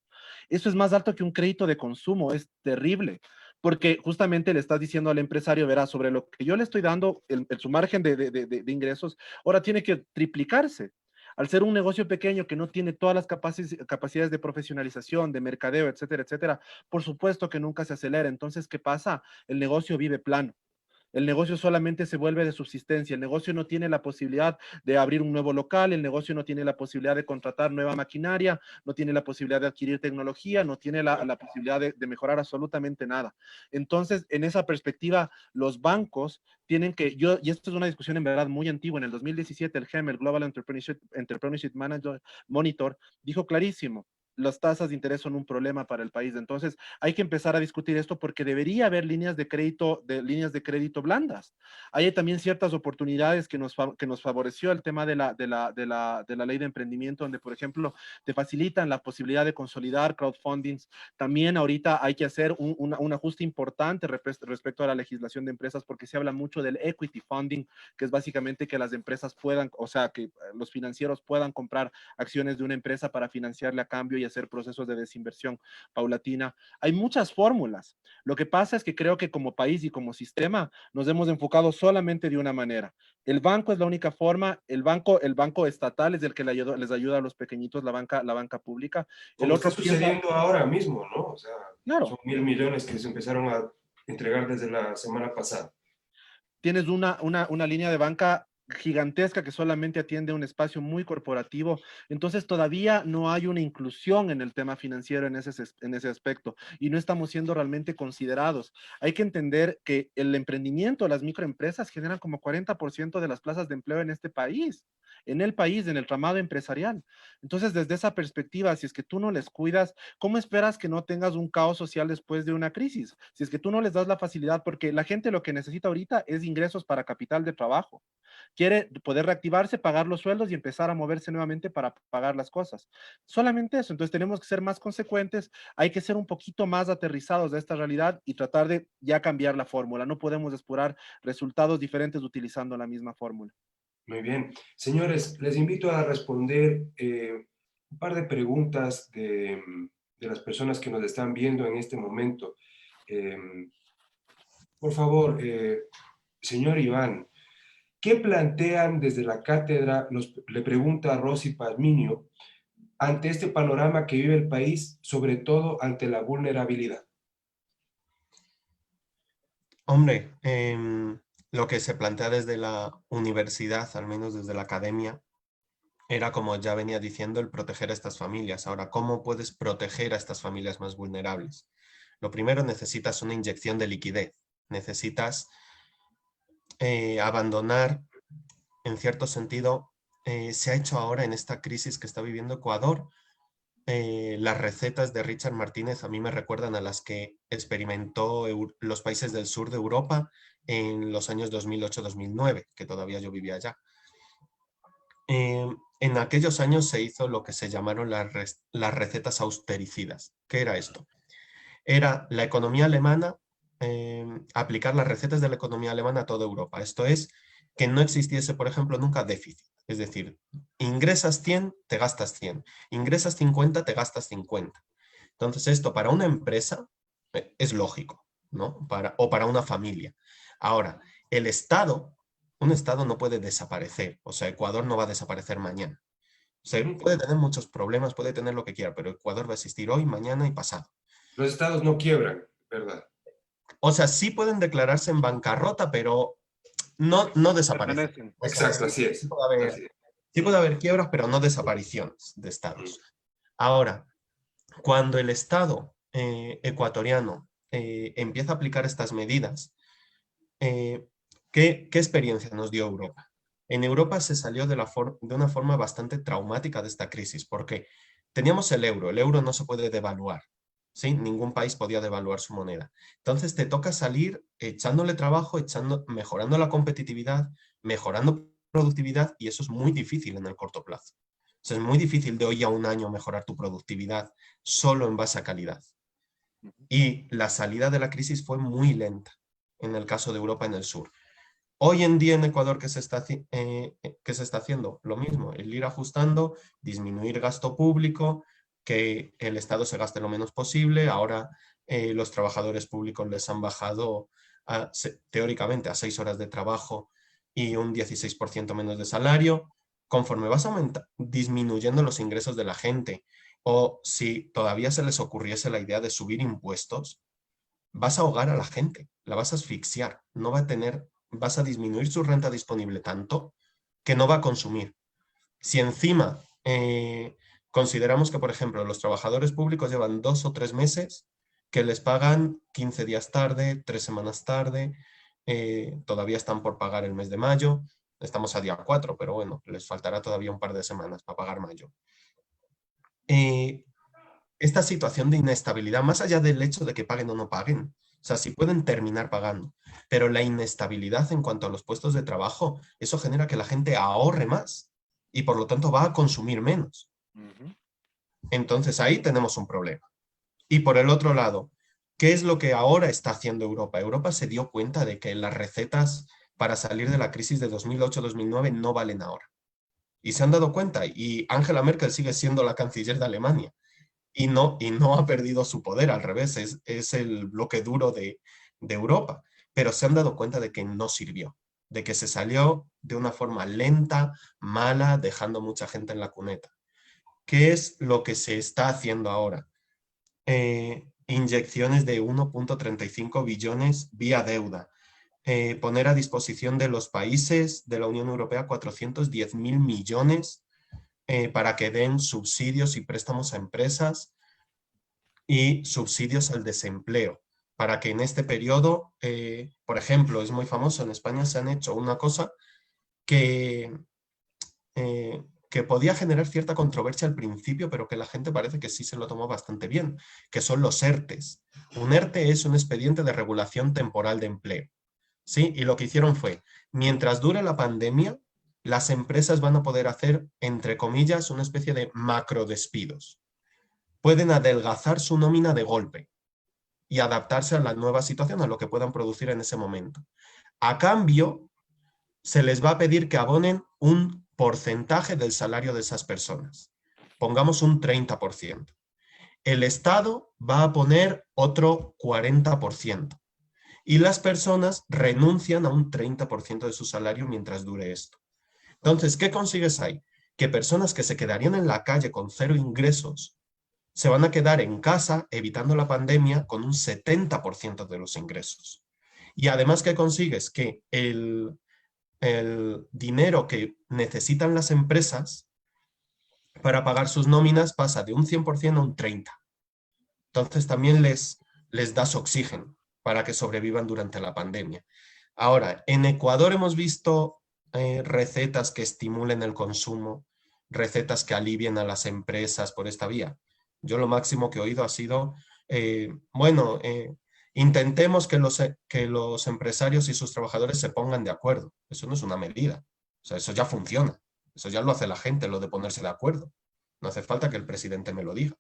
Eso es más alto que un crédito de consumo, es terrible porque justamente le estás diciendo al empresario, verá, sobre lo que yo le estoy dando, su margen de ingresos, ahora tiene que triplicarse. Al ser un negocio pequeño que no tiene todas las capacidades de profesionalización, de mercadeo, etcétera, etcétera, por supuesto que nunca se acelera. Entonces, ¿qué pasa? El negocio vive plano. El negocio solamente se vuelve de subsistencia. El negocio no tiene la posibilidad de abrir un nuevo local, el negocio no tiene la posibilidad de contratar nueva maquinaria, no tiene la posibilidad de adquirir tecnología, no tiene la posibilidad de mejorar absolutamente nada. Entonces, en esa perspectiva, los bancos tienen que, y esto es una discusión en verdad muy antigua, en el 2017 el GEM, el Global Entrepreneurship Monitor, dijo clarísimo, las tasas de interés son un problema para el país. Entonces, hay que empezar a discutir esto porque debería haber líneas de crédito blandas. Hay también ciertas oportunidades que nos favoreció el tema de la ley de emprendimiento, donde, por ejemplo, te facilitan la posibilidad de consolidar crowdfundings. También ahorita hay que hacer un ajuste importante respecto a la legislación de empresas, porque se habla mucho del equity funding, que es básicamente que las empresas puedan, o sea, que los financieros puedan comprar acciones de una empresa para financiarle a cambio y hacer procesos de desinversión paulatina. Hay muchas fórmulas. Lo que pasa es que creo que como país y como sistema nos hemos enfocado solamente de una manera. El banco es la única forma, el banco estatal es el que les ayuda a los pequeñitos, la banca pública. El Como está otro piensa, sucediendo ahora mismo, ¿no? O sea, claro, son 1.000 millones que se empezaron a entregar desde la semana pasada. tienes una línea de banca gigantesca que solamente atiende un espacio muy corporativo. Entonces todavía no hay una inclusión en el tema financiero en ese aspecto y no estamos siendo realmente considerados. Hay que entender que el emprendimiento, las microempresas generan como 40% de las plazas de empleo en este país, en el ramado empresarial. Entonces, desde esa perspectiva, si es que tú no les cuidas, ¿cómo esperas que no tengas un caos social después de una crisis? Si es que tú no les das la facilidad, porque la gente lo que necesita ahorita es ingresos para capital de trabajo. Quiere poder reactivarse, pagar los sueldos y empezar a moverse nuevamente para pagar las cosas. Solamente eso. Entonces tenemos que ser más consecuentes, hay que ser un poquito más aterrizados de esta realidad y tratar de ya cambiar la fórmula. No podemos esperar resultados diferentes utilizando la misma fórmula. Muy bien. Señores, les invito a responder un par de preguntas de las personas que nos están viendo en este momento. Eh, por favor, señor Iván, ¿qué plantean desde la cátedra, le pregunta Rosy Pazmiño, ante este panorama que vive el país, sobre todo ante la vulnerabilidad? Hombre, lo que se plantea desde la universidad, al menos desde la academia, era, como ya venía diciendo, el proteger a estas familias. Ahora, ¿cómo puedes proteger a estas familias más vulnerables? Lo primero, necesitas una inyección de liquidez. Necesitas abandonar, en cierto sentido, se ha hecho ahora en esta crisis que está viviendo Ecuador. Las recetas de Richard Martínez a mí me recuerdan a las que experimentó los países del sur de Europa en los años 2008-2009, que todavía yo vivía allá. En aquellos años se hizo lo que se llamaron las recetas austericidas. ¿Qué era esto? Era la economía alemana, aplicar las recetas de la economía alemana a toda Europa. Esto es, que no existiese, por ejemplo, nunca déficit. Es decir, ingresas 100, te gastas 100. Ingresas 50, te gastas 50. Entonces esto para una empresa es lógico, ¿no? O para una familia. Ahora, el Estado, un Estado no puede desaparecer. O sea, Ecuador no va a desaparecer mañana. O sea, puede tener muchos problemas, puede tener lo que quiera, pero Ecuador va a existir hoy, mañana y pasado. Los estados no quiebran, ¿verdad? O sea, sí pueden declararse en bancarrota, pero no desaparecen. Permanecen. O sea, Exacto, así es. Así es. sí puede haber quiebras, pero no desapariciones de estados. Ahora, cuando el Estado ecuatoriano empieza a aplicar estas medidas, ¿qué experiencia nos dio Europa? En Europa se salió de una forma bastante traumática de esta crisis, porque teníamos el euro no se puede devaluar, ¿sí? Ningún país podía devaluar su moneda. Entonces te toca salir echándole trabajo, mejorando la competitividad, mejorando productividad, y eso es muy difícil en el corto plazo. O sea, es muy difícil de hoy a un año mejorar tu productividad solo en base a calidad. Y la salida de la crisis fue muy lenta en el caso de Europa en el sur. Hoy en día en Ecuador, ¿qué se está haciendo? Lo mismo, el ir ajustando, disminuir gasto público, que el Estado se gaste lo menos posible. Ahora los trabajadores públicos les han bajado teóricamente a 6 horas de trabajo y un 16% menos de salario. Conforme vas disminuyendo los ingresos de la gente, o si todavía se les ocurriese la idea de subir impuestos, vas a ahogar a la gente, la vas a asfixiar, no va a tener, vas a disminuir su renta disponible tanto que no va a consumir. Si encima consideramos que, por ejemplo, los trabajadores públicos llevan 2 o 3 meses que les pagan 15 días tarde, 3 semanas tarde, todavía están por pagar el mes de mayo, estamos a día 4, pero bueno, les faltará todavía un par de semanas para pagar mayo. Esta situación de inestabilidad, más allá del hecho de que paguen o no paguen, o sea, sí pueden terminar pagando, pero la inestabilidad en cuanto a los puestos de trabajo, eso genera que la gente ahorre más y por lo tanto va a consumir menos. Entonces ahí tenemos un problema. Y por el otro lado, ¿qué es lo que ahora está haciendo Europa? Europa se dio cuenta de que las recetas para salir de la crisis de 2008-2009 no valen ahora. Y se han dado cuenta, y Angela Merkel sigue siendo la canciller de Alemania. Y no ha perdido su poder, al revés, es el bloque duro de Europa. Pero se han dado cuenta de que no sirvió, de que se salió de una forma lenta, mala, dejando mucha gente en la cuneta. ¿Qué es lo que se está haciendo ahora? Inyecciones de 1.35 billones vía deuda. poner a disposición de los países de la Unión Europea 410.000 millones para que den subsidios y préstamos a empresas y subsidios al desempleo, para que en este periodo, por ejemplo, es muy famoso, en España se han hecho una cosa que, que podía generar cierta controversia al principio, pero que la gente parece que sí se lo tomó bastante bien, que son los ERTES. Un ERTE es un expediente de regulación temporal de empleo, ¿sí? Y lo que hicieron fue, mientras dure la pandemia, las empresas van a poder hacer, entre comillas, una especie de macrodespidos. Pueden adelgazar su nómina de golpe y adaptarse a la nueva situación, a lo que puedan producir en ese momento. A cambio, se les va a pedir que abonen un porcentaje del salario de esas personas. Pongamos un 30%. El Estado va a poner otro 40%. Y las personas renuncian a un 30% de su salario mientras dure esto. Entonces, ¿qué consigues ahí? Que personas que se quedarían en la calle con 0 ingresos se van a quedar en casa, evitando la pandemia, con un 70% de los ingresos. Y además, ¿qué consigues? Que el dinero que necesitan las empresas para pagar sus nóminas pasa de un 100% a un 30%. Entonces también les das oxígeno para que sobrevivan durante la pandemia. Ahora, en Ecuador hemos visto recetas que estimulen el consumo, recetas que alivien a las empresas por esta vía. Yo lo máximo que he oído ha sido, intentemos que los empresarios y sus trabajadores se pongan de acuerdo. Eso no es una medida. O sea, eso ya funciona. Eso ya lo hace la gente, lo de ponerse de acuerdo. No hace falta que el presidente me lo diga.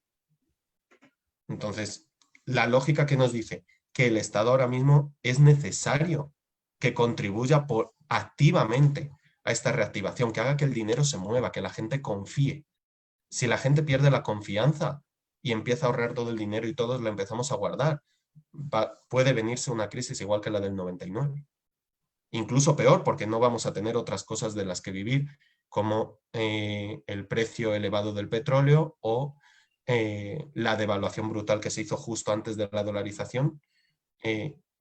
Entonces, la lógica que nos dice que el Estado ahora mismo es necesario que contribuya activamente a esta reactivación, que haga que el dinero se mueva, que la gente confíe. Si la gente pierde la confianza y empieza a ahorrar todo el dinero y todos lo empezamos a guardar, puede venirse una crisis igual que la del 99. Incluso peor, porque no vamos a tener otras cosas de las que vivir, como el precio elevado del petróleo o la devaluación brutal que se hizo justo antes de la dolarización.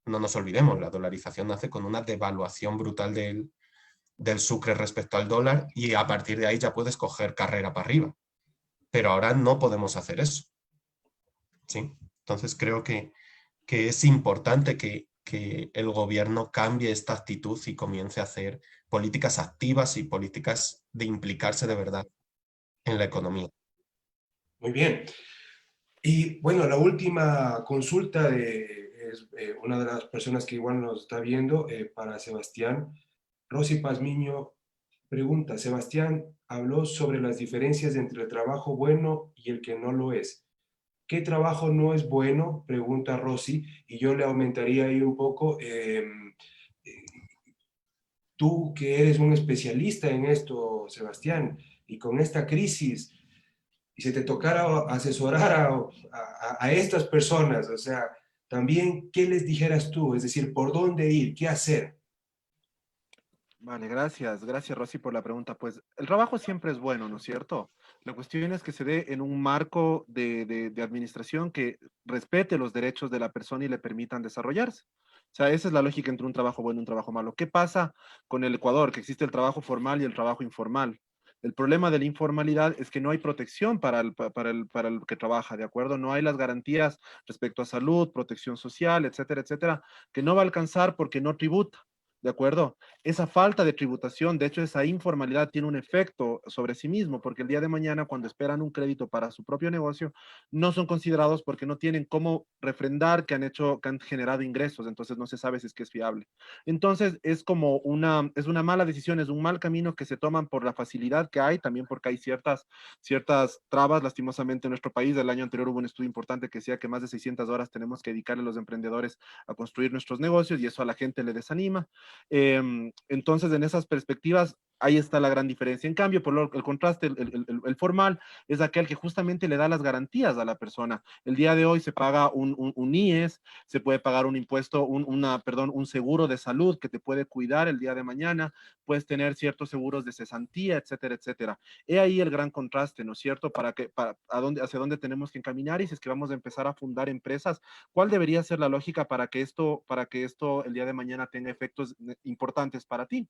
No nos olvidemos, la dolarización nace con una devaluación brutal del sucre respecto al dólar y a partir de ahí ya puedes coger carrera para arriba. Pero ahora no podemos hacer eso. ¿Sí? Entonces creo que es importante que el gobierno cambie esta actitud y comience a hacer políticas activas y políticas de implicarse de verdad en la economía. Muy bien. Y bueno, la última consulta es una de las personas que igual nos está viendo, para Sebastián. Rosy Pazmiño pregunta, Sebastián habló sobre las diferencias entre el trabajo bueno y el que no lo es. ¿Qué trabajo no es bueno? Pregunta Rosy, y yo le aumentaría ahí un poco, tú que eres un especialista en esto, Sebastián, y con esta crisis, y si te tocara asesorar a estas personas, o sea, también, ¿qué les dijeras tú? Es decir, ¿por dónde ir? ¿Qué hacer? Vale, gracias. Gracias, Rosy, por la pregunta. Pues el trabajo siempre es bueno, ¿no es cierto? La cuestión es que se dé en un marco de administración que respete los derechos de la persona y le permitan desarrollarse. O sea, esa es la lógica entre un trabajo bueno y un trabajo malo. ¿Qué pasa con el Ecuador? Que existe el trabajo formal y el trabajo informal. El problema de la informalidad es que no hay protección para el que trabaja, ¿de acuerdo? No hay las garantías respecto a salud, protección social, etcétera, etcétera, que no va a alcanzar porque no tributa. ¿De acuerdo? Esa falta de tributación, de hecho, esa informalidad tiene un efecto sobre sí mismo, porque el día de mañana, cuando esperan un crédito para su propio negocio, no son considerados porque no tienen cómo refrendar que han generado ingresos, entonces no se sabe si es que es fiable. Entonces, es una mala decisión, es un mal camino que se toman por la facilidad que hay, también porque hay ciertas trabas, lastimosamente, en nuestro país. El año anterior hubo un estudio importante que decía que más de 600 horas tenemos que dedicarle a los emprendedores a construir nuestros negocios y eso a la gente le desanima. Entonces, en esas perspectivas, Ahí está la gran diferencia. En cambio, el contraste, el formal, es aquel que justamente le da las garantías a la persona. El día de hoy se paga un IES, se puede pagar un impuesto, un seguro de salud que te puede cuidar el día de mañana, puedes tener ciertos seguros de cesantía, etcétera, etcétera. He ahí el gran contraste, ¿no es cierto? Hacia dónde tenemos que encaminar y si es que vamos a empezar a fundar empresas, ¿cuál debería ser la lógica para que esto el día de mañana tenga efectos importantes para ti?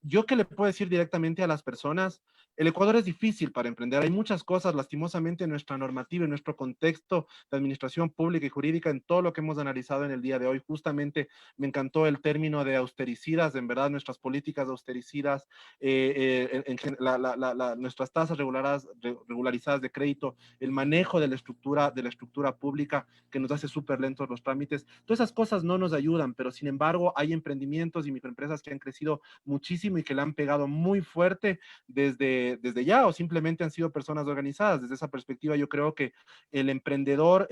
Yo que le puedo decir directamente a las personas, el Ecuador es difícil para emprender. Hay muchas cosas, lastimosamente, en nuestra normativa, en nuestro contexto de administración pública y jurídica, en todo lo que hemos analizado en el día de hoy. Justamente me encantó el término de austericidas, en verdad, nuestras políticas austericidas, nuestras tasas regularizadas de crédito, el manejo de la estructura pública que nos hace súper lentos los trámites. Todas esas cosas no nos ayudan, pero sin embargo hay emprendimientos y microempresas que han crecido muchísimo y que le han pegado muy fuerte desde ya, o simplemente han sido personas organizadas. Desde esa perspectiva, yo creo que el emprendedor,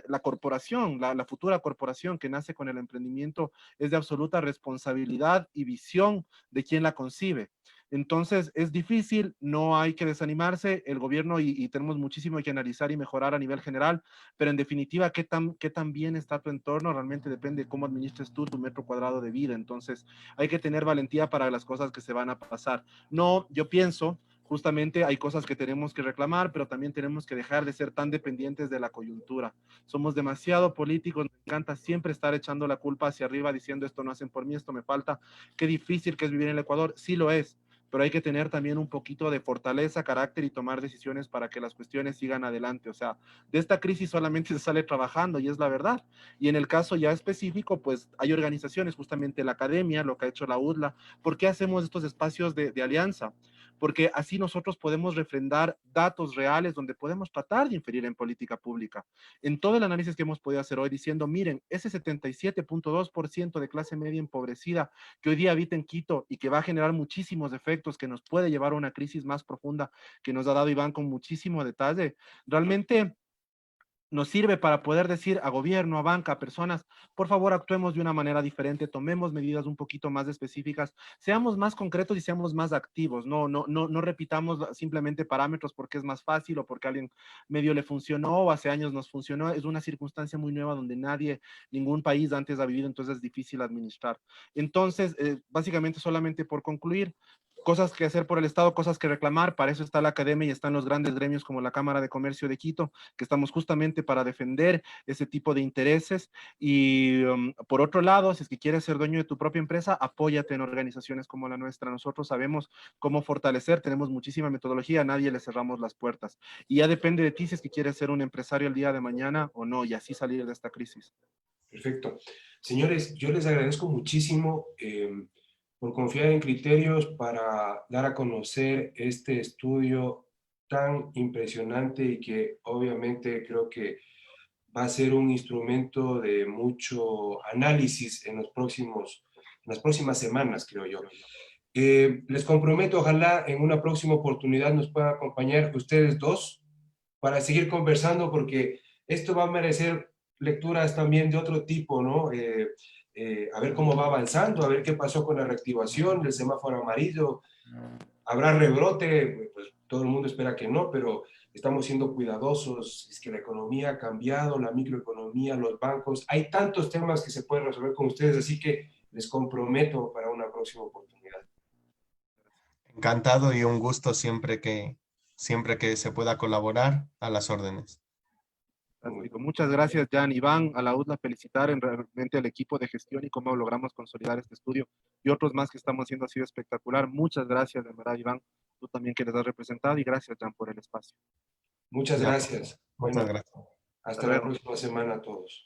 la corporación, la futura corporación que nace con el emprendimiento es de absoluta responsabilidad y visión de quien la concibe. Entonces, es difícil, no hay que desanimarse, el gobierno y tenemos muchísimo que analizar y mejorar a nivel general, pero en definitiva, ¿qué tan bien está tu entorno? Realmente depende de cómo administres tú tu metro cuadrado de vida. Entonces, hay que tener valentía para las cosas que se van a pasar. No, yo pienso, justamente hay cosas que tenemos que reclamar, pero también tenemos que dejar de ser tan dependientes de la coyuntura. Somos demasiado políticos, nos encanta siempre estar echando la culpa hacia arriba, diciendo esto no hacen por mí, esto me falta. Qué difícil que es vivir en el Ecuador, sí lo es, pero hay que tener también un poquito de fortaleza, carácter y tomar decisiones para que las cuestiones sigan adelante. O sea, de esta crisis solamente se sale trabajando y es la verdad. Y en el caso ya específico, pues hay organizaciones, justamente la academia, lo que ha hecho la UDLA. ¿Por qué hacemos estos espacios de alianza? Porque así nosotros podemos refrendar datos reales donde podemos tratar de inferir en política pública. En todo el análisis que hemos podido hacer hoy diciendo, miren, ese 77.2% de clase media empobrecida que hoy día habita en Quito y que va a generar muchísimos efectos, que nos puede llevar a una crisis más profunda que nos ha dado Iván con muchísimo detalle, realmente nos sirve para poder decir a gobierno, a banca, a personas, por favor actuemos de una manera diferente, tomemos medidas un poquito más específicas, seamos más concretos y seamos más activos, no repitamos simplemente parámetros porque es más fácil o porque a alguien medio le funcionó o hace años nos funcionó, es una circunstancia muy nueva donde ningún país antes ha vivido, entonces es difícil administrar. Entonces, básicamente solamente por concluir, cosas que hacer por el Estado, cosas que reclamar, para eso está la academia y están los grandes gremios como la Cámara de Comercio de Quito, que estamos justamente para defender ese tipo de intereses. Y por otro lado, si es que quieres ser dueño de tu propia empresa, apóyate en organizaciones como la nuestra. Nosotros sabemos cómo fortalecer, tenemos muchísima metodología, a nadie le cerramos las puertas. Y ya depende de ti si es que quieres ser un empresario el día de mañana o no, y así salir de esta crisis. Perfecto. Señores, yo les agradezco muchísimo por confiar en Criterios para dar a conocer este estudio tan impresionante y que obviamente creo que va a ser un instrumento de mucho análisis en las próximas semanas, creo yo. Les comprometo, ojalá en una próxima oportunidad nos puedan acompañar ustedes dos para seguir conversando, porque esto va a merecer lecturas también de otro tipo, ¿no? A ver cómo va avanzando, a ver qué pasó con la reactivación del semáforo amarillo. ¿Habrá rebrote? Pues todo el mundo espera que no, pero estamos siendo cuidadosos. Es que la economía ha cambiado, la microeconomía, los bancos. Hay tantos temas que se pueden resolver con ustedes, así que les comprometo para una próxima oportunidad. Encantado y un gusto siempre que se pueda colaborar a las órdenes. Fantástico. Muchas gracias, Jan. Iván, a la UDLA felicitar realmente al equipo de gestión y cómo logramos consolidar este estudio y otros más que estamos haciendo ha sido espectacular. Muchas gracias, de verdad, Iván. Tú también que les has representado y gracias, Jan, por el espacio. Muchas gracias. Muchas Bueno, gracias. hasta la próxima semana a todos.